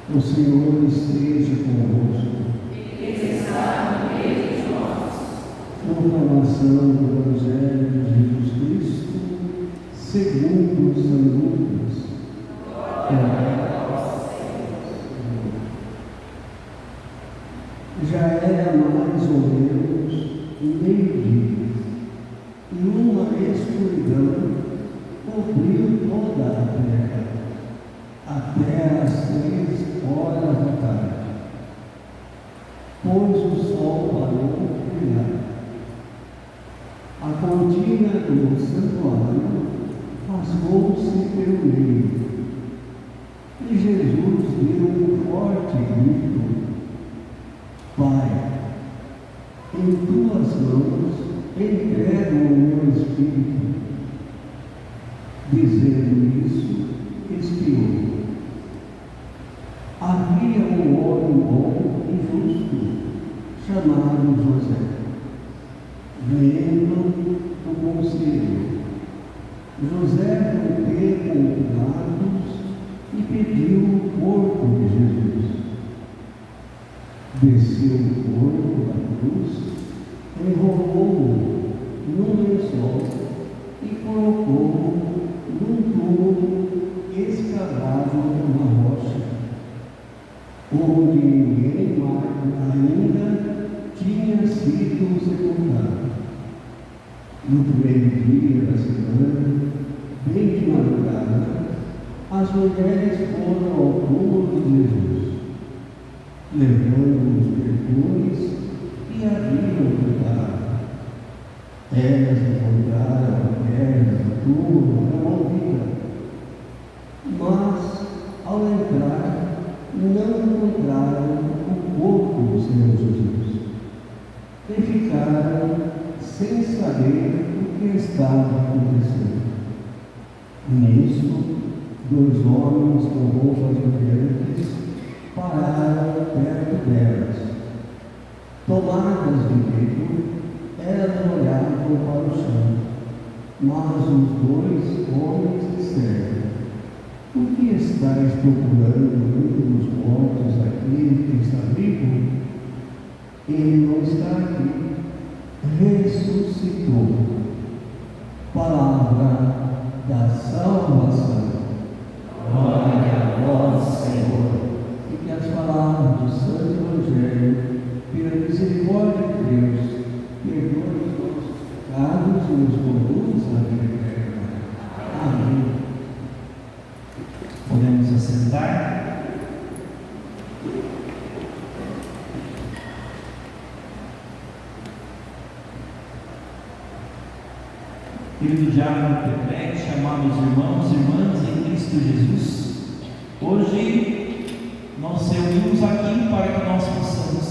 O Senhor esteja convosco. Ele está no meio de nós. Proclamação do Evangelho de Jesus Cristo, segundo São Lucas. Glória ao Senhor. Já era mais ou menos meio-dia, e uma escuridão cobriu toda a terra, até às 3 horas da tarde, pois o sol parou de brilhar. A cortina do santuário rasgou-se pelo meio, e Jesus deu um forte grito: Pai, em tuas mãos entrego o meu espírito. Dizendo isso, expirou. Havia um homem bom e justo, chamado José, membro do conselho. José foi pego com Pilatos e pediu o corpo de Jesus. Desceu o corpo da cruz, enrolou-o num lençol e colocou-o num túmulo escavado numa rocha, onde ninguém mais ainda tinha sido sepultado. No primeiro dia da semana, bem de madrugada, as mulheres foram ao túmulo de Jesus, levando os perfumes que haviam preparado. Elas encontraram a pedra do túmulo removida, mas, ao entrar, não encontraram o corpo do Senhor Jesus, e ficaram sem saber o que estava acontecendo. Nisso, 2 homens com roupas brilhantes pararam perto delas. Tomadas de medo, elas olhavam para o chão, mas os 2 homens disseram: O que estáis procurando entre os mortos aquele que está vivo? Ele não está aqui, ressuscitou. Palavra da salvação. Glória a vós, Senhor. E que as palavras do Santo Evangelho, pela misericórdia de Deus, perdoe os nossos pecados e nos conduz à vida eterna. Amém. Podemos assentar. Querido diácono Petrete, amados irmãos e irmãs em Cristo Jesus, hoje nós reunimos aqui para que nós possamos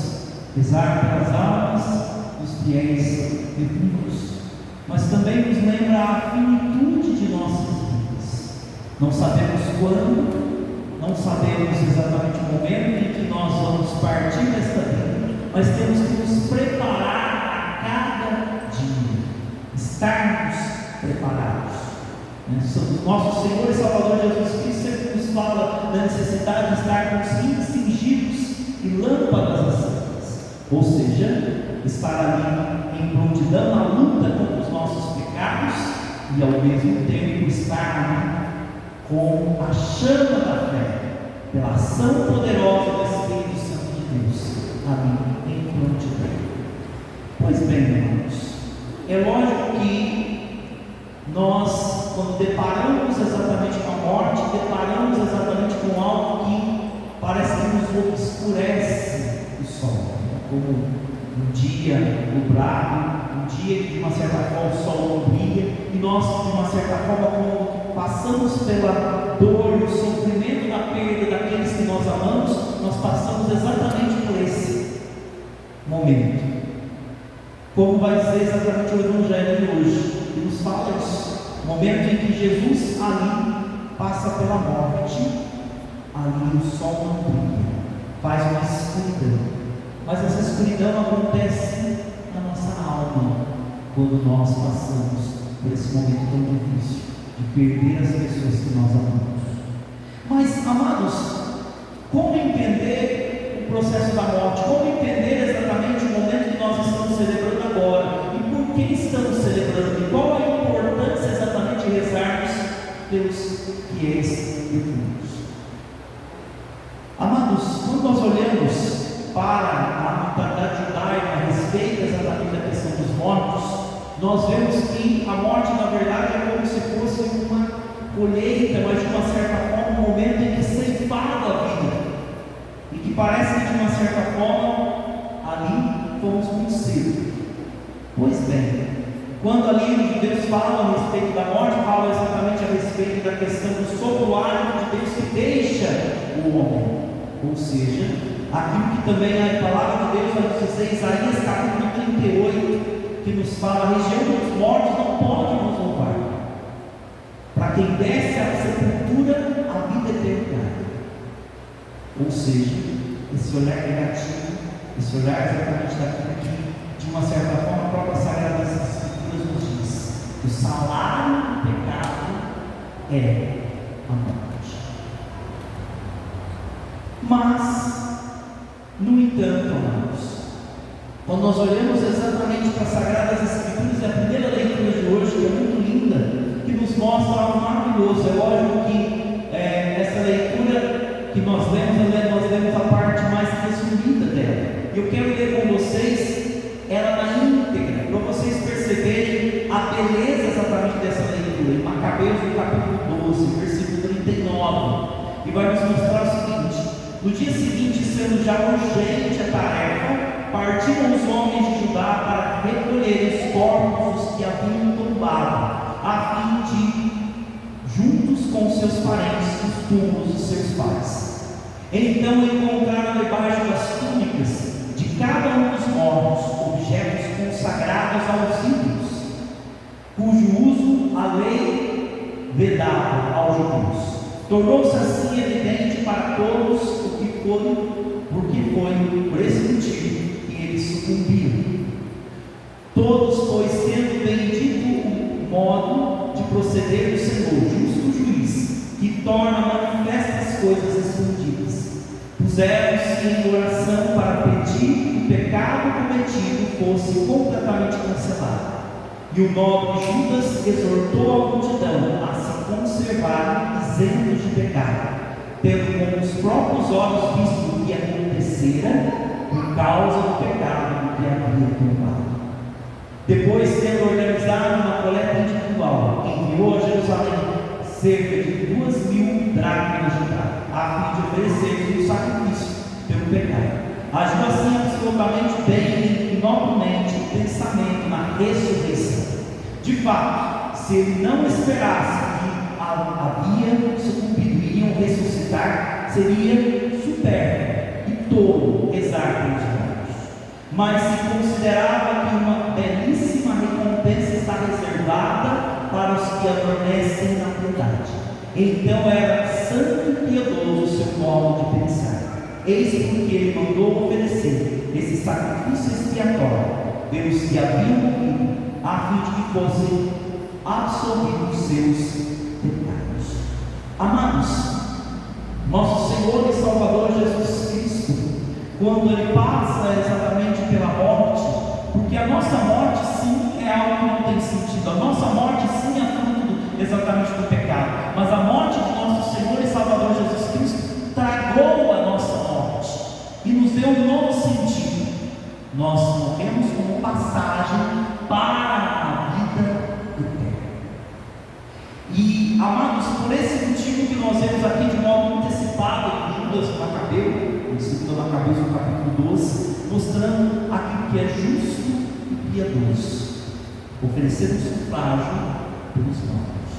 rezar pelas almas dos fiéis defuntos, mas também nos lembra a finitude de nossas vidas. Não sabemos quando, não sabemos exatamente o momento em que nós vamos partir desta vida, mas temos que nos preparar a cada dia, estarmos preparados. Nosso Senhor e Salvador Jesus Cristo sempre nos fala da necessidade de estar com os rins cingidos e lâmpadas acesas, ou seja, estar ali em prontidão na luta contra os nossos pecados e ao mesmo tempo estar ali com a chama da fé, pela ação poderosa do Espírito Santo de Deus, ali em prontidão. Pois bem, irmãos, é lógico que nós, quando deparamos exatamente com a morte, deparamos exatamente com algo que parece que nos obscurece o sol, como um dia nublado, um dia que de uma certa forma o sol não brilha, e nós de uma certa forma, quando passamos pela dor e o sofrimento da perda daqueles que nós amamos, nós passamos exatamente por esse momento. Como vai dizer exatamente o Evangelho de hoje, que nos fala isso, o momento em que Jesus ali passa pela morte, ali o sol não brilha, faz uma escuridão, mas essa escuridão acontece na nossa alma, quando nós passamos por esse momento tão difícil, de perder as pessoas que nós amamos. Mas, amados, como é processo da morte, como entender exatamente o momento que nós estamos celebrando agora, e por que estamos celebrando, e qual a importância exatamente de rezarmos pelos fiéis defuntos. Amados, quando nós olhamos para a mentalidade judaica a respeito exatamente da questão dos mortos, nós vemos que a morte, na verdade, é como se fosse uma colheita, mas de uma certa forma, um momento em que ceifava a vida, e que parece que de uma certa forma, ali fomos muito cedo. Pois bem, quando ali Deus fala a respeito da morte, fala exatamente a respeito da questão do sopro hálito de Deus que deixa o homem, ou seja, aquilo que também a palavra de Deus vai nos dizer, Isaías capítulo 38, que nos fala: a região dos mortos não pode nos louvar. Para quem desce à sepultura, a vida é eterna. Ou seja, esse olhar negativo, esse olhar exatamente daquilo que, de uma certa forma, a própria Sagrada Escritura nos diz: o salário do pecado é a morte. Mas, no entanto, amados, quando nós olhamos exatamente para as Sagradas Escrituras, a primeira leitura de hoje, que é muito linda, que nos mostra algo maravilhoso. É lógico que essa leitura que nós lemos a parte mais resumida dela. Eu quero ler com vocês ela na íntegra, para vocês perceberem a beleza exatamente dessa leitura. Em Macabeus, no capítulo 12, versículo 39, e vai nos mostrar o seguinte: no dia seguinte, sendo já urgente a tarefa, partiram os homens de Judá para recolher os corpos dos que haviam tombado, a fim de, juntos com seus parentes, os túmulos de seus pais. Então encontraram debaixo das túnicas de cada um dos mortos objetos consagrados aos ídolos, cujo uso a lei vedava aos judeus. Tornou-se assim evidente para todos porque foi por esse motivo que eles sucumbiram. Todos, pois, tendo bendito o modo de proceder do Senhor, justo juiz, que torna manifestas as coisas escondidas, puseram-se em oração para pedir que o pecado cometido fosse completamente cancelado. E o nobre Judas exortou a multidão a se conservarem isentos de pecado, tendo com os próprios olhos visto o que acontecera por causa do pecado que havia tomado. Depois, tendo organizado uma coleta individual, enviou a Jerusalém cerca de 2.000 dracmas de prata, a fim de oferecer um sacrifício pelo pecado. Agiu assim absolutamente bem e nobremente o pensamento na ressurreição. De fato, se ele não esperasse que havia sucumbido e iriam ressuscitar, seria supérfluo e tolo rezar pelos mortos. Mas se considerava que uma belíssima recompensa está reservada para os que adormecem na piedade, então era santo e piedoso o seu modo de pensar. Eis porque ele mandou oferecer esse sacrifício expiatório pelos que haviam morrido, a fim de que fossem absolvidos seus pecados. Amados, nosso Senhor e Salvador Jesus Cristo, quando Ele passa exatamente pela morte, porque a nossa morte sim é algo que não tem sentido, a nossa morte sim é fruto exatamente do pecado, mas a morte de nosso Senhor e Salvador Jesus Cristo tragou a nossa morte e nos deu um novo sentido. Nós morremos como passagem para a vida eterna. E, amados, por esse motivo que nós vemos aqui de modo antecipado em Judas Macabeu, em 2 Macabeus, no capítulo 12, mostrando aquilo que é justo e piedoso, oferecer um sufrágio pelos mortos.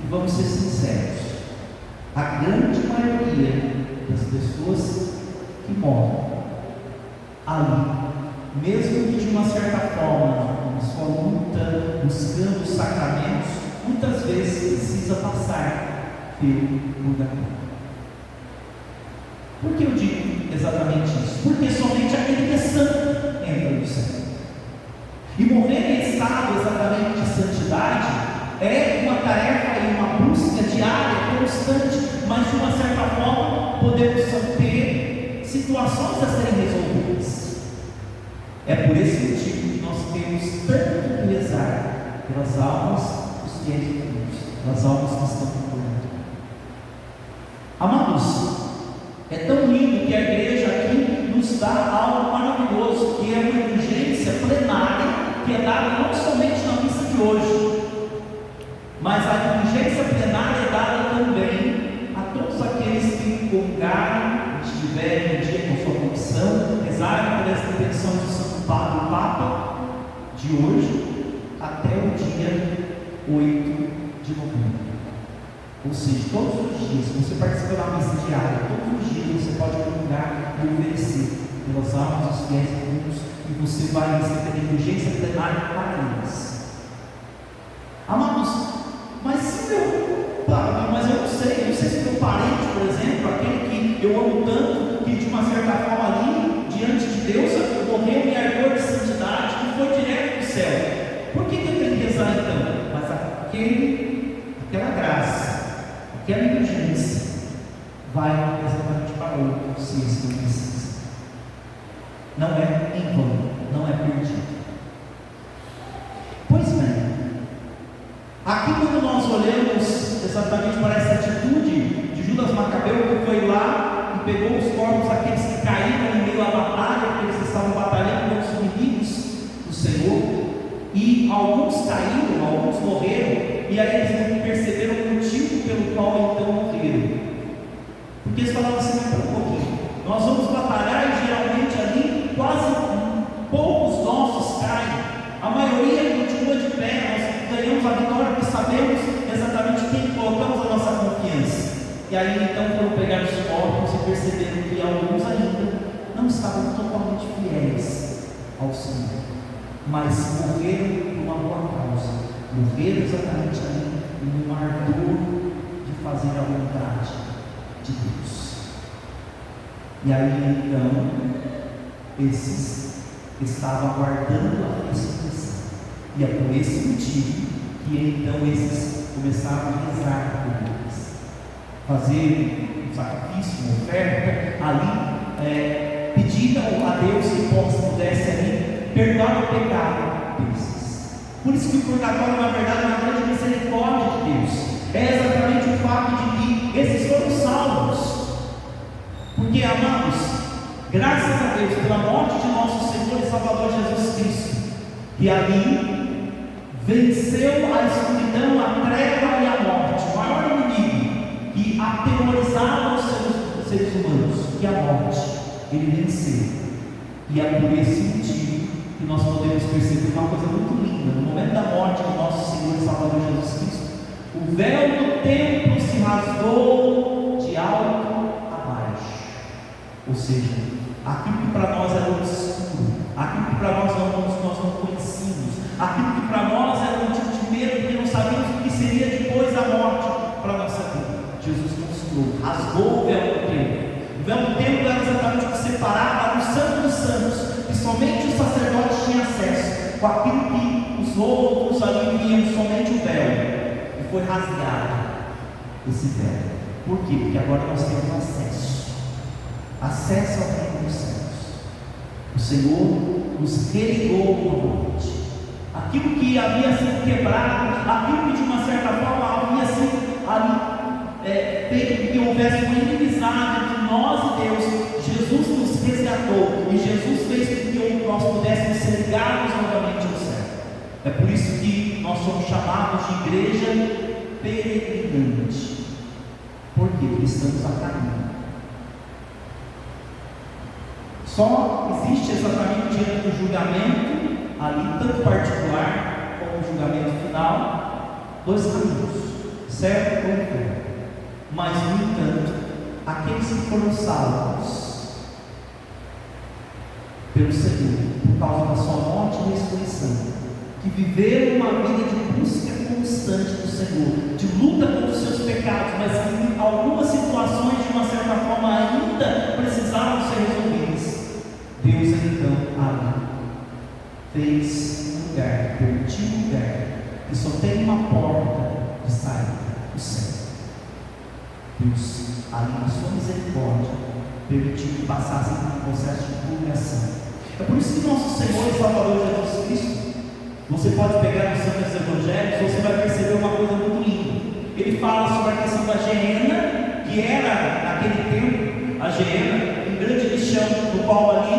E vamos ser sinceros, a grande maioria das pessoas que morrem ali, mesmo que de uma certa forma, com sua luta, buscando os sacramentos, muitas vezes precisa passar pelo purgatório. Por que eu digo exatamente isso? Porque somente aquele que é santo entra no céu. E morrer em estado exatamente de santidade é uma tarefa e uma busca diária, constante, mas de uma certa forma podemos ter situações a serem resolvidas. É por esse motivo que nós temos tanto que rezar pelas almas dos fiéis de Deus, pelas almas que estão no mundo. Amados, é tão lindo que a igreja aqui nos dá algo maravilhoso, que é uma indulgência plenária, que é dada não somente na missa de hoje, mas a indulgência plenária é dada também a todos aqueles que comungarem, estiverem um dia com sua confissão, rezarem por as intenções do Santo Padre, o Papa, de hoje até o dia 8 de novembro. Ou seja, todos os dias, se você participa da missa diária, todos os dias você pode comungar e oferecer pelas almas dos fiéis comuns, e você vai receber a indulgência plenária para eles. Amados, mas eu não sei se meu parente, por exemplo, aquele que eu amo tanto, que de uma certa forma ali, diante de Deus, morreu em ardor de santidade, que foi direto para o céu. Por que eu tenho que rezar então? Mas aquela graça, aquela indulgência, vai exatamente para outro, se esse não precisa. Não é em vão, não é perdido. Pois bem, aqui quando nós olhamos exatamente para essa atitude de Judas Macabeu, que foi lá e pegou os corpos daqueles que caíram em meio à batalha, porque eles estavam batalhando contra os inimigos do Senhor, e alguns caíram, alguns morreram, e aí eles não perceberam o motivo pelo qual então morreram. Porque eles falavam assim: mas um pouquinho, nós vamos batalhar e geralmente ali quase poucos nossos caem, a maioria continua de pé, nós ganhamos a vitória porque sabemos exatamente quem colocamos a nossa confiança. E aí então foram pegar os corpos e perceberam que alguns ainda não estavam totalmente fiéis ao Senhor, mas morreram por uma boa causa, morreram exatamente ali no ardor de fazer a vontade de Deus. E aí então esses estavam aguardando a ressurreição, e é por esse motivo que então esses começaram a rezar por eles, fazer um sacrifício, uma oferta ali, pedindo a Deus que pudesse ali perdoar o pecado desses. Por isso que o purgatório, na verdade, é uma grande misericórdia de Deus. É exatamente o fato de que esses foram salvos. Porque, amados, graças a Deus pela morte de nosso Senhor e Salvador Jesus Cristo, que ali venceu a escuridão, a treva e a morte, o maior inimigo que aterrorizava os seres humanos, que é a morte, ele venceu. E é por esse motivo que nós podemos perceber uma coisa muito linda: no momento da morte do nosso Senhor e Salvador Jesus Cristo, o véu do templo se rasgou de alto a baixo. Ou seja, aquilo que para nós era obscuro, aquilo que para nós não conhecíamos, aquilo que para nós era um tipo de medo, porque não sabíamos o que seria depois da morte para a nossa vida, Jesus mostrou, rasgou o véu do templo. O véu do templo era exatamente o que separava o Santo dos Santos, que somente os sacerdotes tinham acesso, com aquilo que os outros ali viam, somente o véu. E foi rasgado esse véu. Por quê? Porque agora nós temos acesso ao reino dos céus. O Senhor nos religou novamente. Aquilo que havia sido quebrado, aquilo que de uma certa forma havia sido ali feito que houvesse uma inimizade entre nós e Deus, Jesus nos resgatou, e Jesus fez com que nós pudéssemos ser ligados novamente ao céu. É por isso que nós somos chamados de igreja peregrinante. Por quê? Porque estamos a caminho. Só existe exatamente diante do julgamento, ali tanto particular como o julgamento final, dois caminhos, certo ou inferno. Mas, no entanto, aqueles que foram salvos pelo Senhor, por causa da sua morte e ressurreição, que viveram uma vida de busca constante do Senhor, de luta contra os seus pecados, mas que em algumas situações, de uma certa forma, ainda precisavam ser resolvidas, Deus então ali fez um lugar, permitiu um lugar, que só tem uma porta de saída, o céu. Deus, ali na sua misericórdia, permitiu que passassem por um processo de purificação. É por isso que nosso Senhor e Salvador Jesus Cristo, você pode pegar nos Santos Evangelhos, você vai perceber uma coisa muito linda. Ele fala sobre a questão da geena, que era, naquele tempo, a geena, um grande lixão, no qual ali,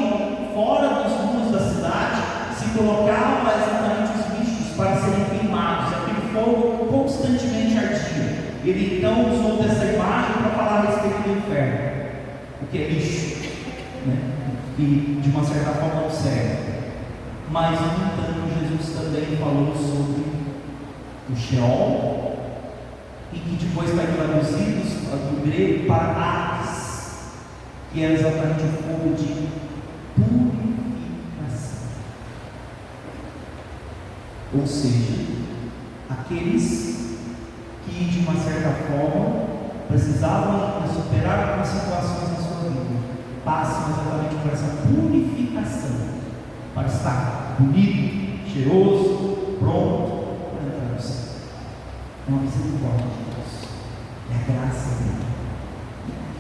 fora dos muros da cidade, se colocava exatamente os lixos para serem queimados. Aquele fogo constantemente ardia. Ele então usou dessa imagem para falar a respeito do inferno, o que é lixo, né? E de uma certa forma não serve. Mas, no entanto, Jesus também falou sobre o Sheol, e que depois vai traduzido do grego para Hades, que é exatamente o fogo de purificação. Ou seja, aqueles que de uma certa forma precisavam superar algumas situações na sua vida, passam exatamente por essa purificação, para estar bonito, cheiroso, pronto para entrar no céu. É uma misericórdia de Deus, é a graça dele.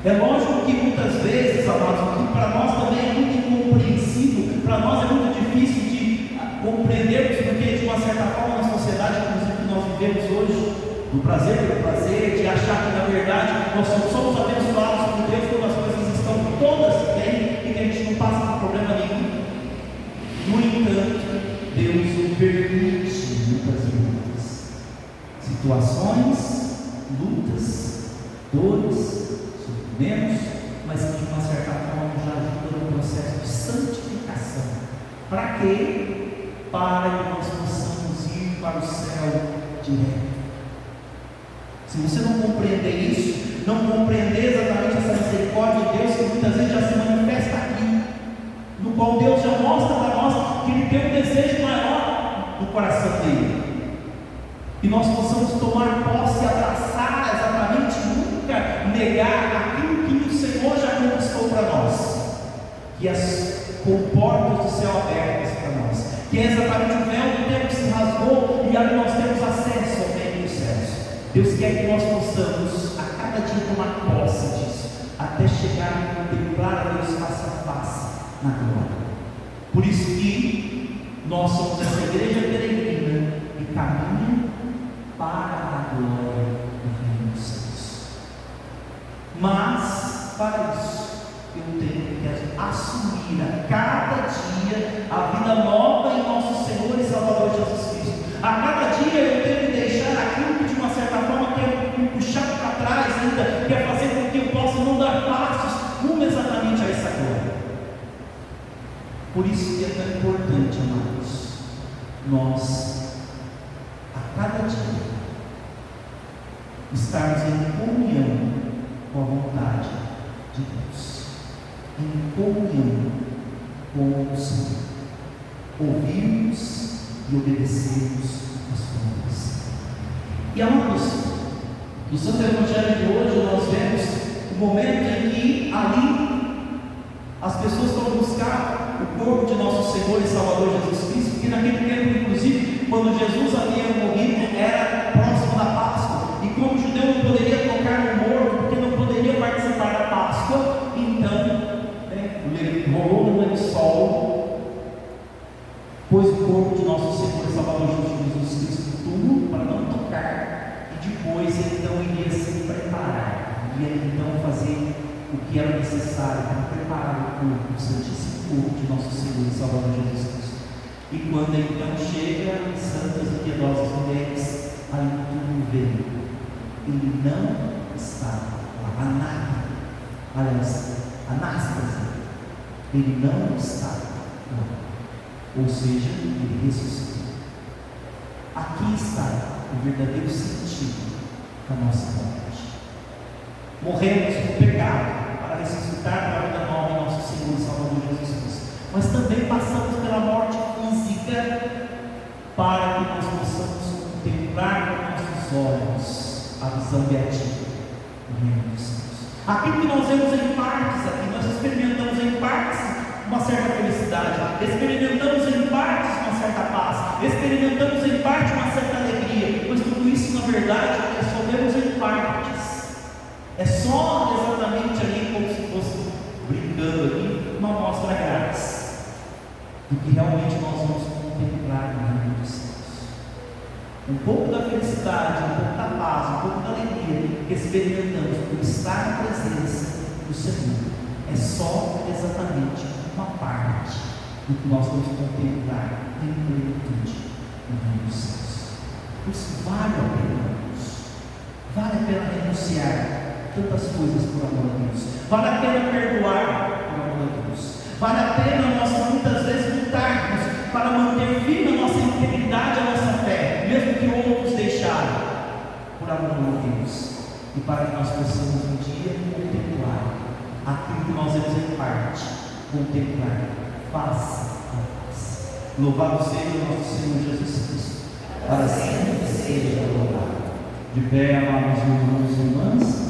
É lógico que muitas vezes, amados, para nós também é muito incompreensível, para nós é muito difícil de compreendermos, porque de uma certa forma na sociedade, inclusive que nós vivemos hoje, do prazer pelo prazer, de achar que na verdade nós somos abençoados por Deus quando as coisas estão todas bem e que a gente não passa por problema nenhum. No entanto, Deus permite muitas vezes situações, lutas, dores, sofrimentos, mas que de uma certa forma já ajuda no processo de santificação. Para quê? Para que nós possamos ir para o céu direto. Se você não compreender isso, não compreender exatamente essa misericórdia de Deus, que muitas vezes já se manifesta aqui, no qual Deus já mostra para nós que Ele tem um desejo maior no coração dele, e nós possamos tomar posse e abraçar exatamente, nunca negar aquilo que o Senhor já conquistou para nós, que as comportas do céu abertas para nós, que é exatamente o véu do tempo que se rasgou e ali nós temos acesso ao reino dos céus. Deus quer que nós possamos a cada dia tomar posse disso, até chegar a contemplar a Deus face a face na glória. Por isso que nós somos essa igreja peregrina e caminha para a glória do reino dos céus. Mas, para isso, eu tenho que assumir a cada dia a vida nova em nosso Senhor e Salvador Jesus Cristo. A cada dia eu tenho que deixar aquilo que de uma certa forma quer me puxar para trás ainda, quer fazer com que eu possa não dar passos rumo exatamente a essa glória. Por isso que é tão importante, amados, nós a cada dia estarmos em comunhão com a vontade de Deus, em comunhão com o Senhor, ouvirmos e obedecermos as palavras. E amados, no Santo Evangelho de hoje nós vemos o momento em que ali as pessoas vão buscar o corpo de nosso Senhor e Salvador Jesus Cristo, porque naquele tempo, inclusive, quando Jesus havia morrido, era próximo da Páscoa, e como o judeu não poderia tocar no morto, porque não poderia participar da Páscoa, então ele rolou no lençol, pôs o corpo de nosso Senhor e Salvador Jesus Cristo no túmulo para não tocar, e depois então iria se preparar, iria então fazer o que era necessário para preparar o corpo, o santíssimo corpo de nosso Senhor e Salvador Jesus Cristo. E quando então chega santas e piedosas mulheres, aí o túmulo veio, ele não estava lá, Anástase, ele não estava lá. Ou seja, ele ressuscitou. Aqui está o verdadeiro sentido da nossa morte. Morremos por pecado para ressuscitar para a vida nova em nosso Senhor e Salvador Jesus Cristo. Mas também passamos pela morte física para que nós possamos contemplar com nossos olhos a visão beatífica do reino dos céus. Aquilo que nós vemos em partes aqui, nós experimentamos em partes uma certa felicidade, experimentamos em partes uma certa paz, experimentamos em parte uma certa alegria, mas tudo isso na verdade nós só vemos em partes, é só exatamente ali como se fosse mostra grátis do que realmente nós vamos contemplar no reino dos céus. Um pouco da felicidade, um pouco da paz, um pouco da alegria que experimentamos por estar na presença do Senhor é só exatamente uma parte do que nós vamos contemplar em plenitude no reino dos céus. Por isso vale a pena, irmãos. Vale a pena renunciar tantas coisas por amor a Deus. Vale a pena perdoar por amor a Deus. Vale a pena nós muitas vezes lutarmos para manter firme a nossa integridade, a nossa fé, mesmo que outros deixarem, por amor a Deus. E para que nós possamos um dia contemplar aquilo que nós vemos em parte, contemplar face a face. Louvado seja o nosso Senhor Jesus Cristo, para sempre seja louvado. De pé, amados irmãos e irmãs.